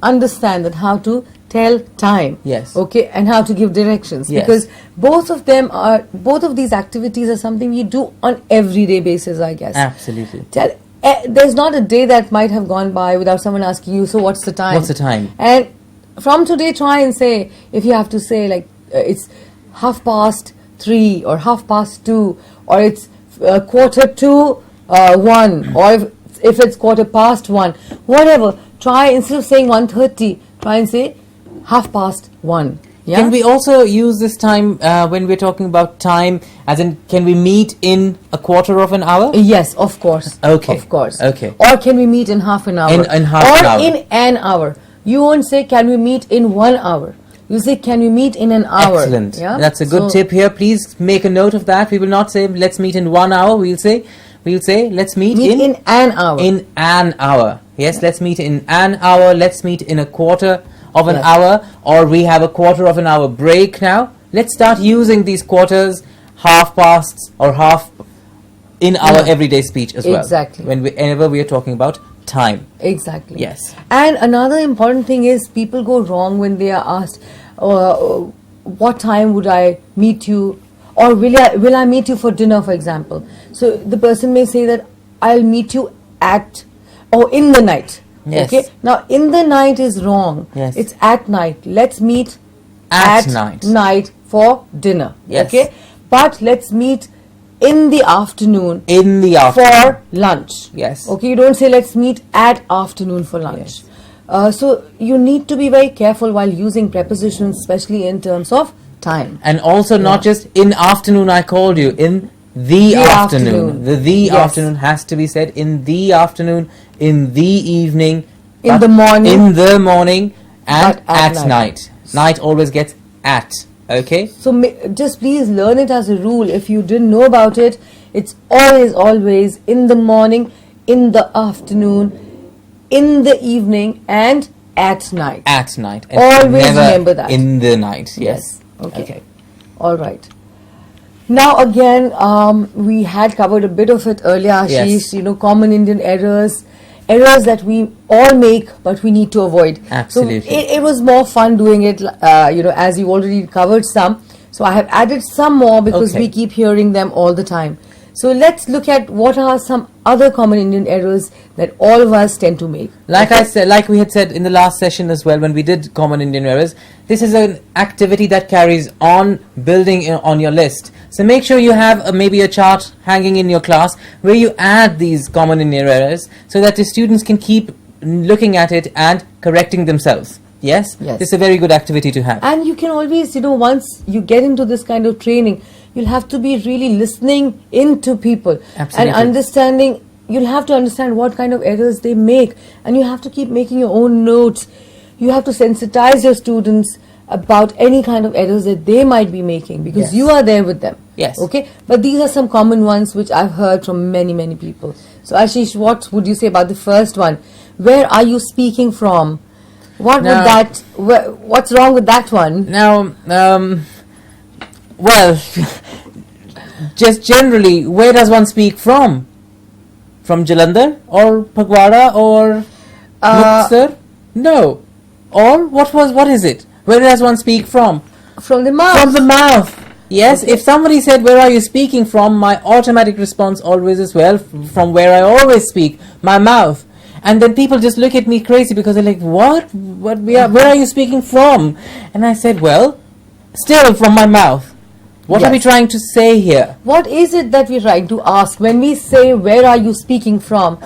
understand that how to tell time. Yes. Okay, and how to give directions. Yes. Because both of these activities are something we do on everyday basis, I guess. Absolutely. There's not a day that might have gone by without someone asking you, so what's the time? What's the time? And from today, try and say, if you have to say like it's 3:30 or 2:30 or it's quarter to 1 or if it's 1:15, whatever, try instead of saying 1:30, try and say 1:30. Yeah? Can we also use this time when we're talking about time, as in, can we meet in a quarter of an hour? Yes, of course. Okay. Of course. Okay. Or can we meet in half an hour? In half an hour. Or in an hour. You won't say, can we meet in 1 hour? You say, can we meet in an hour? Excellent. Yeah? That's a good tip here. Please make a note of that. We will not say, let's meet in 1 hour. We'll say, let's meet in an hour. In an hour. Yes, let's meet in an hour. Let's meet in a quarter of an Yes. hour. Or we have a quarter of an hour break now. Let's start using these quarters, half pasts, or half in our everyday speech as well. Exactly. Whenever we are talking about time. Exactly. Yes. And another important thing is people go wrong when they are asked, what time would I meet you? Or will I meet you for dinner, for example? So the person may say that I'll meet you at or in the night. Yes. Okay. Now in the night is wrong. Yes. It's at night. Let's meet At night for dinner. Yes. Okay. But let's meet in the afternoon. In the afternoon. For lunch. Yes. Okay, you don't say let's meet at afternoon for lunch. Yes. So you need to be very careful while using prepositions, especially in terms of time. And also not just in afternoon I called you, in the afternoon. The Yes. afternoon has to be said in the afternoon, in the evening, In the morning. in the morning, and But at at night. night. Night always gets at. Okay? So just please learn it as a rule. If you didn't know about it, it's always in the morning, in the afternoon, in the evening, and at night. At night. And Always never remember that. in the night. Yes. Okay. All right. Now again, we had covered a bit of it earlier, Ashish. Yes. Common Indian errors that we all make, but we need to avoid. Absolutely. So it was more fun doing it, as you already covered some. So I have added some more because Okay. we keep hearing them all the time. So let's look at what are some other common Indian errors that all of us tend to make. Like we had said in the last session as well, when we did common Indian errors, this is an activity that carries on building on your list. So make sure you have maybe a chart hanging in your class where you add these common Indian errors so that the students can keep looking at it and correcting themselves. Yes? Yes. It's a very good activity to have. And you can always, once you get into this kind of training, you'll have to be really listening into people. Absolutely. And understanding, you'll have to understand what kind of errors they make. And you have to keep making your own notes. You have to sensitize your students about any kind of errors that they might be making because Yes. you are there with them. Yes. Okay? But these are some common ones which I've heard from many, many people. So Ashish, what would you say about the first one? Where are you speaking from? What's wrong with that one? Now, well, just generally, where does one speak from? From Jalandhar or Phagwara or Muktsar? No. Or what is it? Where does one speak from? From the mouth. From the mouth. Yes, Okay. if somebody said, where are you speaking from? My automatic response always is, well, from where I always speak, my mouth. And then people just look at me crazy because they're like, what? Where are you speaking from? And I said, well, still from my mouth. What are we Yes. trying to say here? What is it that we're trying to ask? When we say, where are you speaking from?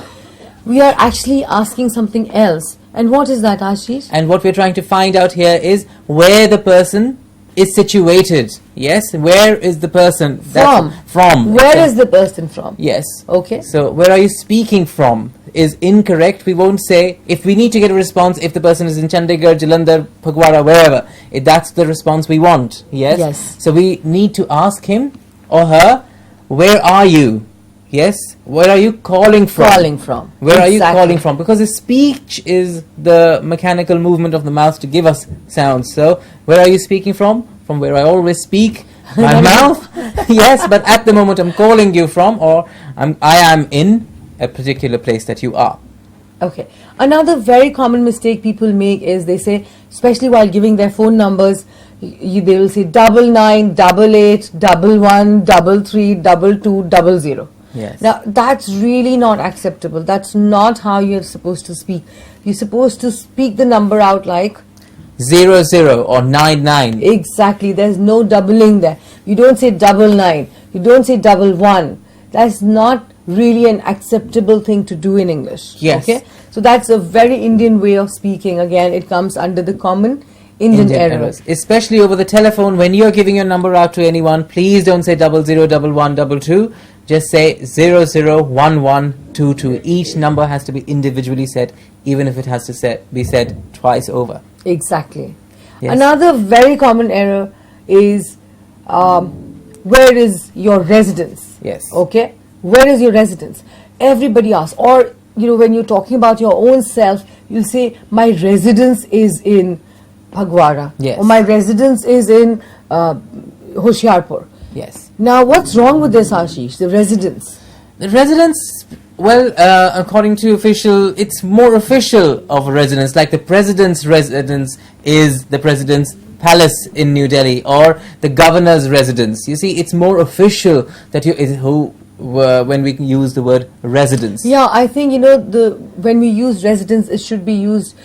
we are actually asking something else. And what is that, Ashish? And what we're trying to find out here is where the person is situated. Yes, where is the person from? Where is the person from? Yes. Okay. So where are you speaking from is incorrect. We won't say, if we need to get a response, if the person is in Chandigarh, Jalandhar, Phagwara, wherever, that's the response we want. Yes. Yes. So we need to ask him or her, where are you? Yes. Where are you calling from? Where are you calling from? Because the speech is the mechanical movement of the mouth to give us sounds. So where are you speaking from? From where I always speak, my mouth. Yes, but at the moment I'm calling you from, or I am in a particular place that you are. Okay. Another very common mistake people make is they say, especially while giving their phone numbers, they will say 99, 88, 11, 33, 22, 00. Yes. Now, that's really not acceptable. That's not how you're supposed to speak. You're supposed to speak the number out like 00 or 99. Exactly. There's no doubling there. You don't say 99. You don't say 11. That's not really an acceptable thing to do in English. Yes. Okay. So that's a very Indian way of speaking. Again, it comes under the common Indian errors. Especially over the telephone, when you're giving your number out to anyone, please don't say 00, 11, 22. Just say 001122. Each number has to be individually said, even if it has to be said twice over. Exactly. Yes. Another very common error is where is your residence? Yes. Okay. Where is your residence? Everybody asks. Or, when you're talking about your own self, you'll say, my residence is in Phagwara. Yes. Or my residence is in Hoshiarpur. Yes. Now, what's wrong with this, Ashish? The residence? The residence, well, according to official, it's more official of a residence. Like the president's residence is the president's palace in New Delhi, or the governor's residence. You see, it's more official that when we use the word residence. Yeah, I think when we use residence, it should be used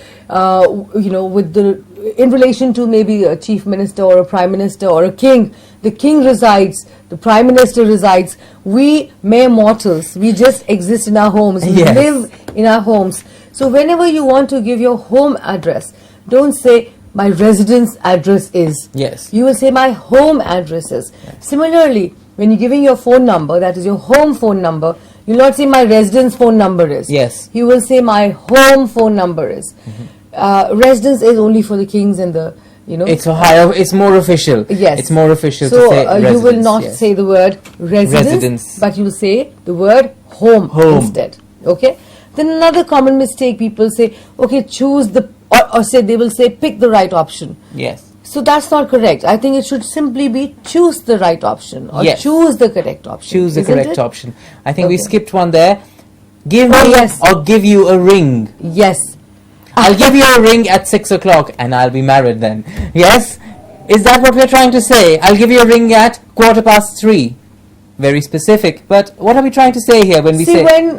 in relation to maybe a chief minister or a prime minister or a king. The king resides, the prime minister resides. We mere mortals, we just exist in our homes, we Yes. live in our homes. So whenever you want to give your home address, don't say my residence address is. Yes. You will say my home address is. Yes. Similarly, when you're giving your phone number, that is your home phone number, you'll not say my residence phone number is. Yes. You will say my home phone number is. Residence is only for the kings and the, It's it's more official. Yes. It's more official so, to say residence. you will not yes. say the word residence, but you will say the word home instead. Okay. Then another common mistake people say, okay, choose or say they will say pick the right option. Yes. So that's not correct. I think it should simply be choose the right option or Yes. choose the correct option. Choose the Isn't correct it? option. I think we Okay. skipped one there. Give me yes. or give you a ring. Yes. I'll give you a ring at 6 o'clock and I'll be married then. Yes? Is that what we're trying to say? I'll give you a ring at 3:15. Very specific. But what are we trying to say here when we say... when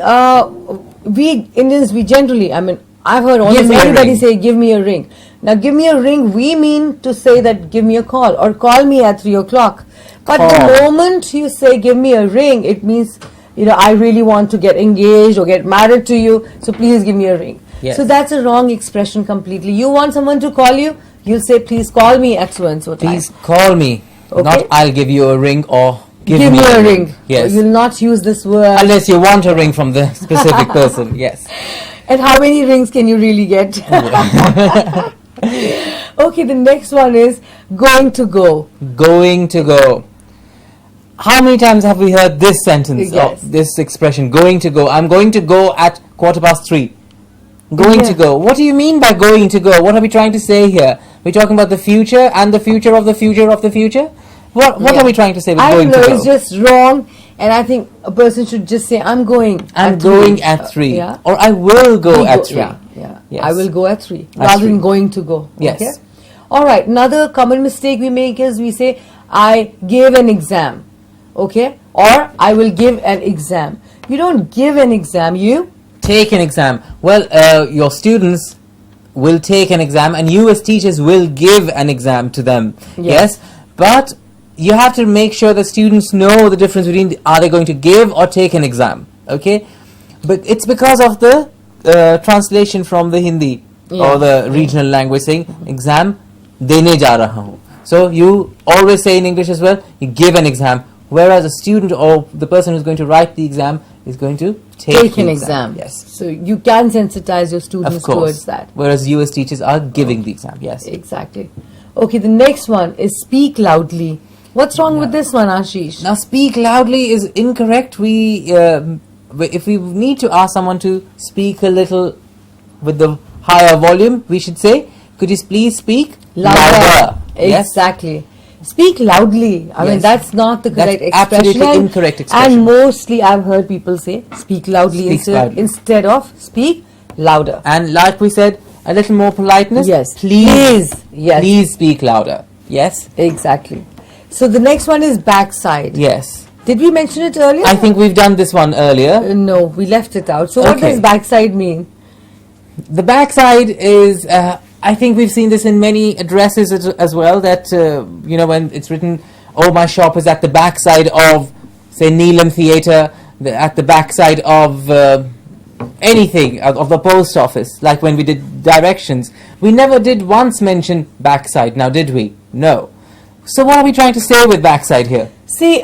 we Indians, we generally, I've heard almost me a everybody ring. say, give me a ring. Now, give me a ring, we mean to say that give me a call or call me at 3 o'clock. But Call. the moment you say give me a ring, it means, I really want to get engaged or get married to you, so please give me a ring. Yes. So that's a wrong expression completely. You want someone to call you, you'll say, please call me at so-and-so time. Please call me. Okay. Not I'll give you a ring or give me a ring. Yes. You'll not use this word. Unless you want a ring from the specific person. Yes. And how many rings can you really get? Okay, the next one is going to go. Going to go. How many times have we heard this sentence, Yes. or this expression, going to go? I'm going to go at 3:15. Going Yeah. to go. What do you mean by going to go? What are we trying to say here? We're talking about the future and the future of the future of the future? What Yeah. are we trying to say with I going don't know, to go? it's just wrong. And I think a person should just say, I'm going. I'm at going 3. at 3. Yeah. Or I will go We at 3. Yeah. Yes. I will go at 3. At rather 3. than going to go. Yes. Okay? All right. Another common mistake we make is we say, I gave an exam. Okay? Or I will give an exam. You don't give an exam, you Take an exam. Well, your students will take an exam and you as teachers will give an exam to them. Yes. But you have to make sure that students know the difference between are they going to give or take an exam. Okay. But it's because of the translation from the Hindi or the regional language saying exam dene ja raha hu. So you always say in English as well, you give an exam, whereas a student or the person who's going to write the exam is going to take an exam. Yes. So you can sensitize your students Of course. towards that. Whereas you as teachers are giving the exam. Yes. Exactly. Okay, the next one is speak loudly. What's wrong with this one, Ashish? Now, speak loudly is incorrect. If we need to ask someone to speak a little with the higher volume, we should say, could you please speak louder? Exactly. Yes? Speak loudly. I mean, that's not the correct expression. Absolutely incorrect expression. And mostly I've heard people say, speak loudly, instead of speak louder. And like we said, a little more politeness. Yes. Please. Yes. Please speak louder. Yes. Exactly. So the next one is backside. Yes. Did we mention it earlier? I think we've done this one earlier. No, we left it out. So what does backside mean? The backside is, I think we've seen this in many addresses as well, that, when it's written, oh, my shop is at the backside of, say, Neelam Theatre, at the backside of anything, of the post office, like when we did directions. We never did once mention backside, now did we? No. So what are we trying to say with backside here? See,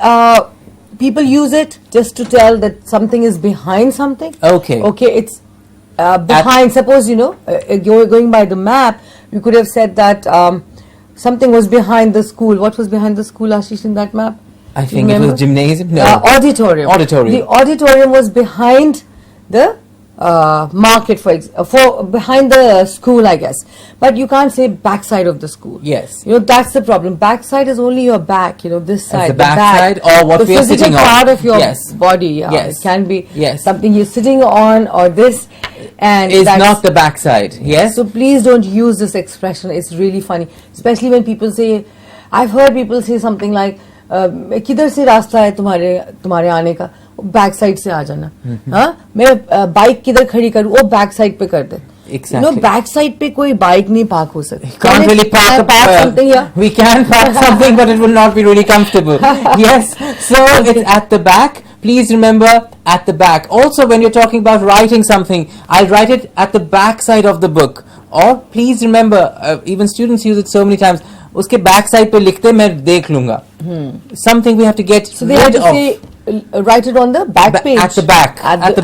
people use it just to tell that something is behind something. Okay. Okay, it's behind. Suppose, you're going by the map, you could have said that something was behind the school. What was behind the school, Ashish, in that map? I think it was gymnasium. No. Auditorium. The auditorium was behind the market, for behind the school, I guess. But you can't say backside of the school. Yes. That's the problem. Backside is only your back, this side. The backside or what we are sitting on. The physical part of your body. Yes. It can be something you're sitting on or this. And is not the backside. Yes. So please don't use this expression. It's really funny. Especially when people say, I've heard people say something like, किधर से रास्ता है तुम्हारे आने का, back side से आ जाना, हाँ, मैं बाइक किधर खड़ी करूँ, वो बैक साइड पे कर दे. Exactly. बैक साइड पे कोई बाइक नहीं पार्क हो सकती. Can't really park something here. We can park something, but it will not be really comfortable. Yes. So it's at the back. Please remember, at the back. Also, when you're talking about writing something, I'll write it at the back side of the book. Or please remember, even students use it so many times. उसके back side पे लिखते मैं देख लूंगा. Something we have to get rid of. Say, write it on the back page. At the back. At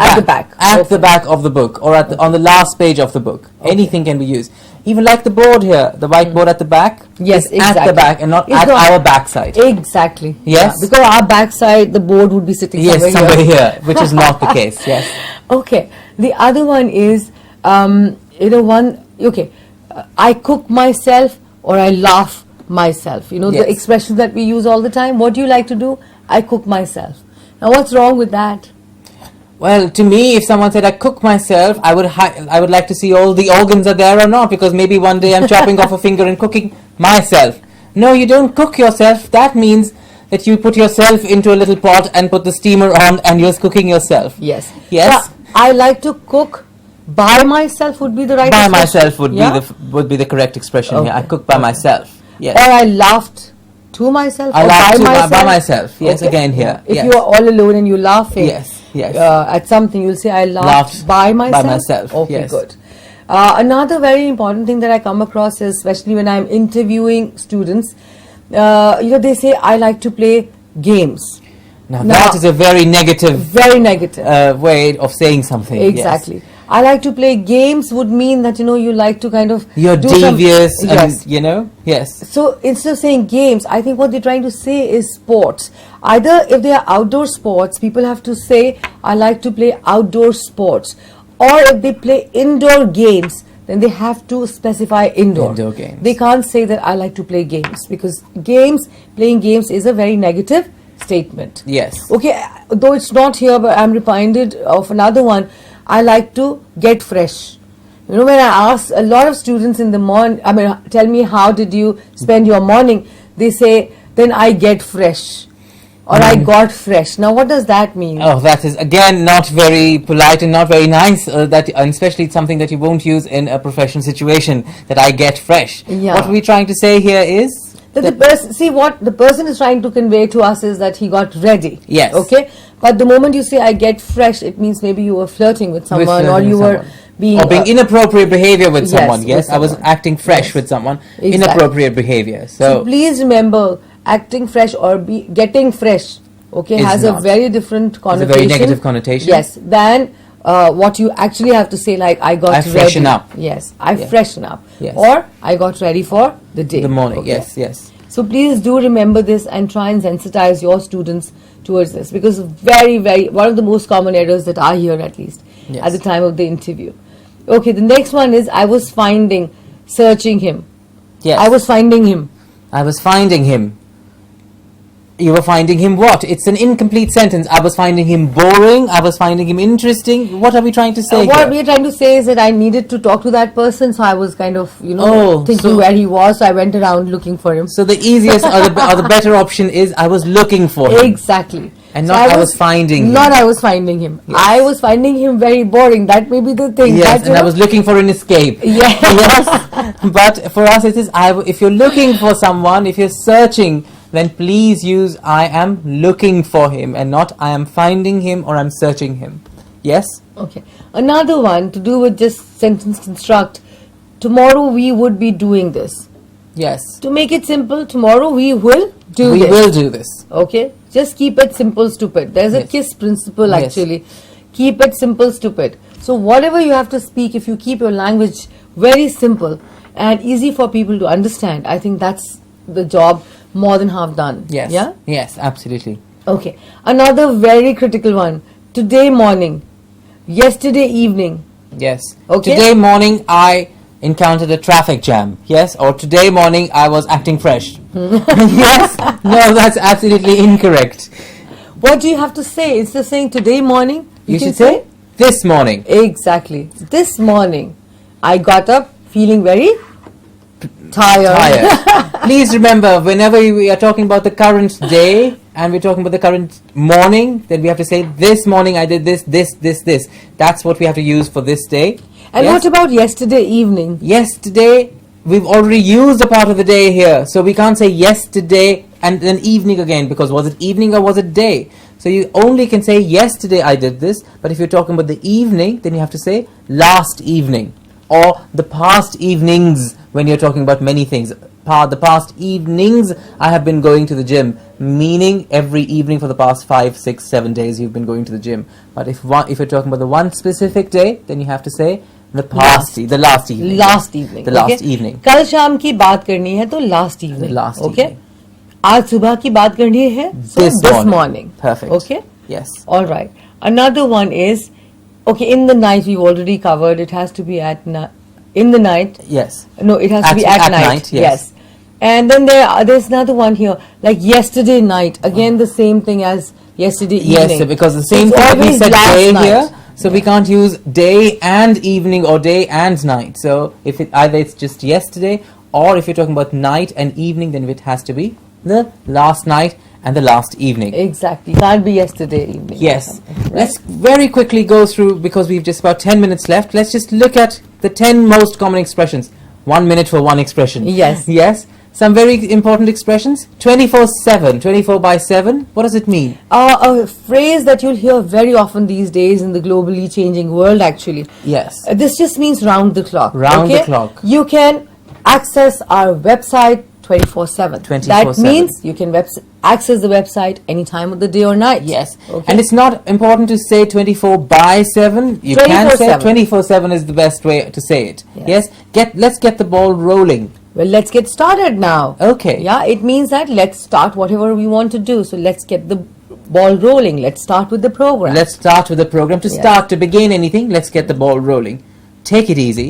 the back of the book, or on the last page of the book. Okay. Anything can be used. Even like the board here, the whiteboard at the back. Yes, exactly. At the back and not at our backside. Exactly. Yes. Because our backside, the board would be sitting somewhere here, which is not the case. Yes. Okay. The other one is, I cook myself or I laugh myself. The expressions that we use all the time. What do you like to do? I cook myself. Now, what's wrong with that? Well, to me, if someone said I cook myself, I would like to see all the organs are there or not, because maybe one day I'm chopping off a finger and cooking myself. No, you don't cook yourself. That means that you put yourself into a little pot and put the steamer on and you're cooking yourself. Yes. Yes. So, I like to cook by myself would be the right expression. By myself would be the correct expression here. I cook by myself. Yes. Or I laughed to myself. I laughed by myself. Yes, again here. If you are all alone and you're laughing yes. At something, you'll say, I laughed by myself. By myself. Okay, yes. Good. Another very important thing that I come across is, especially when I'm interviewing students, they say, I like to play games. Now that is a very negative way of saying something. Exactly. Yes. I like to play games would mean that, you like to kind of... You're devious and, yes. So, instead of saying games, I think what they're trying to say is sports. Either if they are outdoor sports, people have to say, I like to play outdoor sports. Or if they play indoor games, then they have to specify indoor. Indoor games. They can't say that I like to play games, because playing games is a very negative statement. Yes. Okay, though it's not here, but I'm reminded of another one. I like to get fresh. When I ask a lot of students in the morning, tell me how did you spend your morning? They say, then I get fresh. Or I got fresh. Now, what does that mean? Oh, that is, again, not very polite and not very nice. And especially it's something that you won't use in a professional situation, that I get fresh. Yeah. What we're trying to say here is... That the person, see what the person is trying to convey to us is that he got ready. Yes. Okay. But the moment you say I get fresh, it means maybe you were flirting with someone, or you were being inappropriate behavior with someone. with Yes, I was someone. acting fresh with someone. Exactly. Inappropriate behavior. So please remember, acting fresh or getting fresh, okay, has a very different connotation. It's a very negative connotation. Yes, than what you actually have to say, like I got ready. Freshen up. Yes, I freshen up. Yes. Or I got ready for the day. The morning. Okay? Yes, yes. So please do remember this and try and sensitize your students towards this, because very, very, one of the most common errors that I hear, at least at the time of the interview. Okay, the next one is I was searching him. Yes. I was finding him. I was finding him. You were finding him what? It's an incomplete sentence. I was finding him boring. I was finding him interesting. What are we trying to say What here? we are trying to say is that I needed to talk to that person, so I was kind of, thinking so- where he was, so I went around looking for him. So the easiest or the better option is I was looking for him. Exactly. And So not I was finding him. Not I was finding him. Yes. I was finding him very boring. That may be the thing. Yes, that, and I was looking for an escape. Yes. Yes. But for us it is if you're looking for someone, if you're searching, then please use I am looking for him and not I am finding him or I'm searching him. Yes? Okay. Another one to do with just sentence construct. Tomorrow we would be doing this. Yes. To make it simple, tomorrow we will do We this. will do this. Okay? Just keep it simple, stupid. There's a Yes. KISS principle, Yes. actually. Keep it simple, stupid. So whatever you have to speak, if you keep your language very simple and easy for people to understand, I think that's the job more than half done. Yes. Yeah? Yes, absolutely. Okay. Another very critical one. Today morning. Yesterday evening. Yes. Okay. Today morning I encountered a traffic jam. Yes. Or today morning I was acting fresh. Yes. No, that's absolutely incorrect. What do you have to say? Instead of saying today morning, You can should say this morning. Exactly. This morning, I got up feeling very tired. Please remember, whenever we are talking about the current day and we're talking about the current morning, then we have to say this morning I did this. That's what we have to use for this day. And Yes? what about yesterday evening? Yesterday, we've already used a part of the day here, so we can't say yesterday and then evening again, because was it evening or was it day? So you only can say yesterday I did this, but if you're talking about the evening, then you have to say last evening or the past evenings when you're talking about many things. The past evenings I have been going to the gym, meaning every evening for the past 5, 6, 7 days you've been going to the gym. But if you're talking about the one specific day, then you have to say the last evening. Last evening. The last evening. कल शाम की बात करनी है तो last evening. The last okay? evening. आज सुबह की बात करनी है so this morning. Perfect. Okay? Yes. All right. Another one is, okay, in the night we've already covered. It has to be in the night. Yes. No, it has to be at night. Yes. And then there's another one here, like yesterday night. Again, the same thing as yesterday evening. Yes, because the same It's thing we always said last day night. here, so we can't use day and evening or day and night. So if either it's just yesterday, or if you're talking about night and evening, then it has to be the last night and the last evening. Exactly. Can't be yesterday evening. Yes. Right? Let's very quickly go through, because we've just about 10 minutes left. Let's just look at the 10 most common expressions. 1 minute for one expression. Yes. Yes. Some very important expressions. 24/7, 24 by 7. What does it mean? A phrase that you'll hear very often these days in the globally changing world, actually. Yes. This just means round the clock. Round the clock. You can access our website 24/7. 24/7. That means you can access the website any time of the day or night. Yes. Okay. And it's not important to say 24 by 7. You can say 24/7. 24/7 is the best way to say it. Yes. Let's get the ball rolling. Well, let's get started now. Okay. Yeah, it means that let's start whatever we want to do. So let's get the ball rolling. Let's start with the program. Let's start with the program. To begin anything, let's get the ball rolling. Take it easy.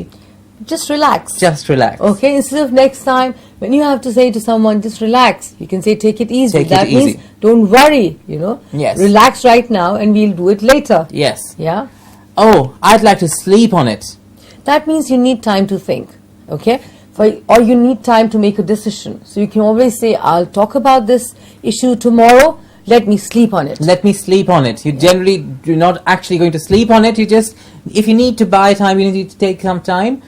Just relax. Just relax. Okay, instead of next time, when you have to say to someone, just relax, you can say, take it easy. Take it that means, easy. don't worry, Yes. Relax right now and we'll do it later. Yes. Yeah? Oh, I'd like to sleep on it. That means you need time to think. Okay? Or you need time to make a decision. So you can always say, I'll talk about this issue tomorrow. Let me sleep on it. Let me sleep on it. You generally, you're not actually going to sleep on it. You just, if you need to buy time, you need to take some time,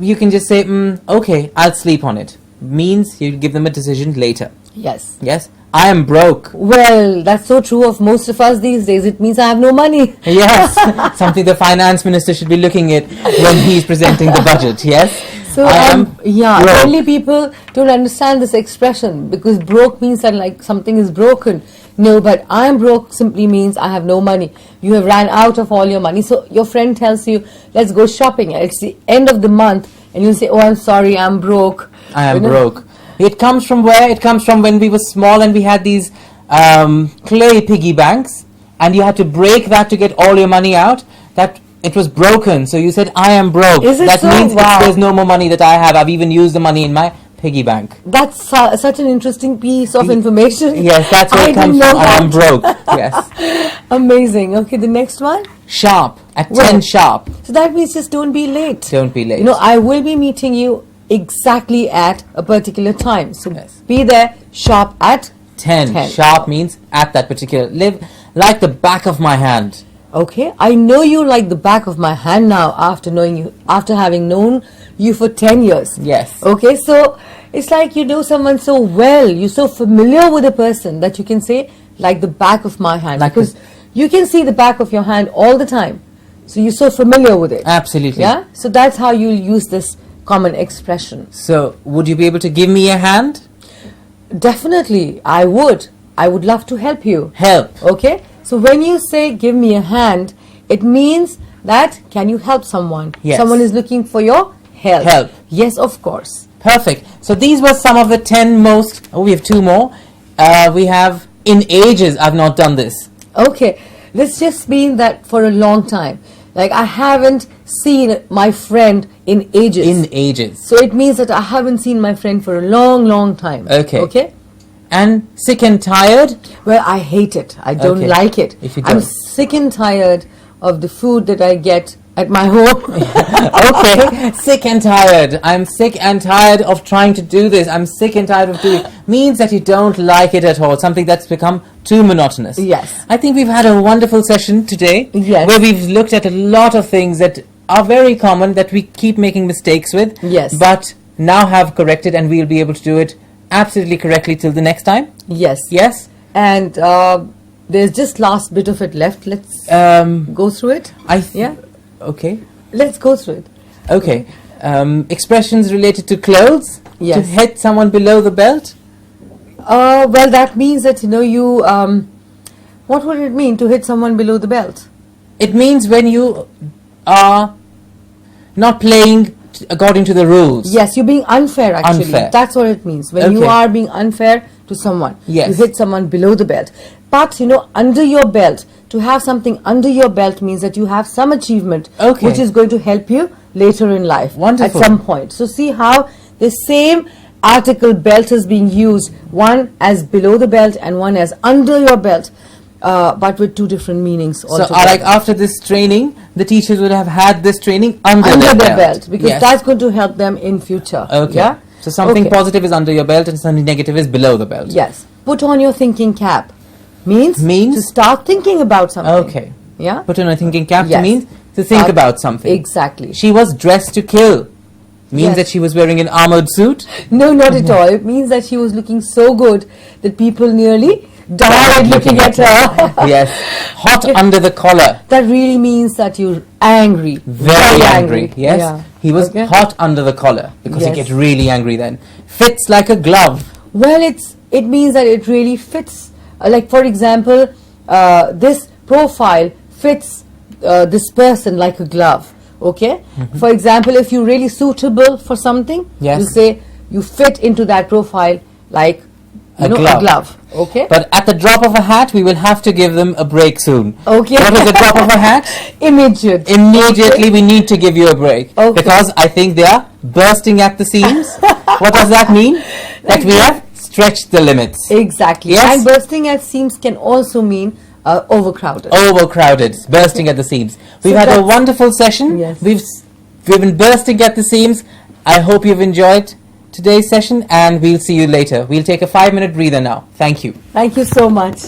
you can just say, okay, I'll sleep on it. means you give them a decision later. Yes. Yes. I am broke. Well, that's so true of most of us these days. It means I have no money. Yes. Something the finance minister should be looking at when he's presenting the budget. Yes. So, I am broke. only people don't understand this expression because broke means that like something is broken. No, but I am broke simply means I have no money. You have ran out of all your money. So your friend tells you, let's go shopping. It's the end of the month and you say, oh, I'm sorry, I'm broke. I am broke. It comes from where? It comes from when we were small and we had these clay piggy banks and you had to break that to get all your money out. That it was broken. So you said, I am broke. Is it that so? means Wow. there's no more money that I have. I've even used the money in my piggy bank. That's such an interesting piece of information. Yes, that's where it comes from. I am broke. Yes. Amazing. Okay, the next one? Sharp. At Well, 10 sharp. So that means just don't be late. Don't be late. You know, I will be meeting you exactly at a particular time. So Yes. be there sharp at 10. 10. Sharp means at that particular. Live like the back of my hand. Okay, I know you like the back of my hand now after knowing you, after having known you for 10 years. Yes. Okay, so it's like you know someone so well, you're so familiar with a person that you can say like the back of my hand, Like because you can see the back of your hand all the time. So you're so familiar with it. Absolutely. Yeah, so that's how you use this common expression. So, would you be able to give me a hand? Definitely, I would love to help you. Help. Okay, so when you say give me a hand, it means that can you help someone? Yes. Someone is looking for your help. Help. Yes, of course. Perfect. So these were some of the 10 most. Oh, we have 2 more. We have in ages. I've not done this. Okay, this just means that for a long time. Like I haven't seen my friend in ages. In ages. So it means that I haven't seen my friend for a long, long time. Okay. Okay. And sick and tired. Well, I hate it. I don't Okay. like it. If you I'm don't. sick and tired of the food that I get at my home. Okay. Sick and tired. I'm sick and tired of trying to do this. I'm sick and tired of doing. Means that you don't like it at all. Something that's become too monotonous. Yes. I think we've had a wonderful session today. Yes. Where we've looked at a lot of things that are very common that we keep making mistakes with. Yes. But now have corrected and we'll be able to do it absolutely correctly till the next time. Yes. Yes. And there's just last bit of it left. Let's go through it. Yeah. Okay. Let's go through it. Okay. Expressions related to clothes. Yes. To hit someone below the belt. Well, that means that you. What would it mean to hit someone below the belt? It means when you are not playing according to the rules. Yes, you're being unfair. Actually, Unfair. that's what it means. When you Okay. are being unfair to someone, Yes. you hit someone below the belt. But under your belt, to have something under your belt means that you have some achievement, Okay. which is going to help you later in life. Wonderful. At some point. So see how the same article belt is being used, one as below the belt and one as under your belt, but with 2 different meanings So, altogether. like after this training, the teachers would have had this training under Under their their belt, because Yes. that's going to help them in future. Okay. Yeah? So something Okay. positive is under your belt and something negative is below the belt. Yes. Put on your thinking cap. Means Means? to start thinking about something. Okay. Yeah? Put on a thinking cap Yes. means to think Start- about something. Exactly. She was dressed to kill. Means Yes. that she was wearing an armored suit. No, not at all. It means that she was looking so good that people nearly died looking at her. Yes. Hot under the collar. That really means that you're angry. Very angry. Yes. Yeah. He was Okay. hot under the collar because Yes. he gets really angry then. Fits like a glove. Well, it means that it really fits. Like, for example, this profile fits this person like a glove. Okay? For example, if you're really suitable for something, Yes. you say you fit into that profile like A a glove. glove. Okay? But at the drop of a hat, we will have to give them a break soon. Okay. What is the drop of a hat? Immediate. Immediately, we need to give you a break. Okay. Because I think they are bursting at the seams. What does that mean? That we have stretched the limits. Exactly. Yes. And bursting at seams can also mean overcrowded. Overcrowded, bursting at the seams. We've had a that's- wonderful session. Yes. We've been bursting at the seams. I hope you've enjoyed today's session and we'll see you later. We'll take a 5-minute breather now. Thank you. Thank you so much.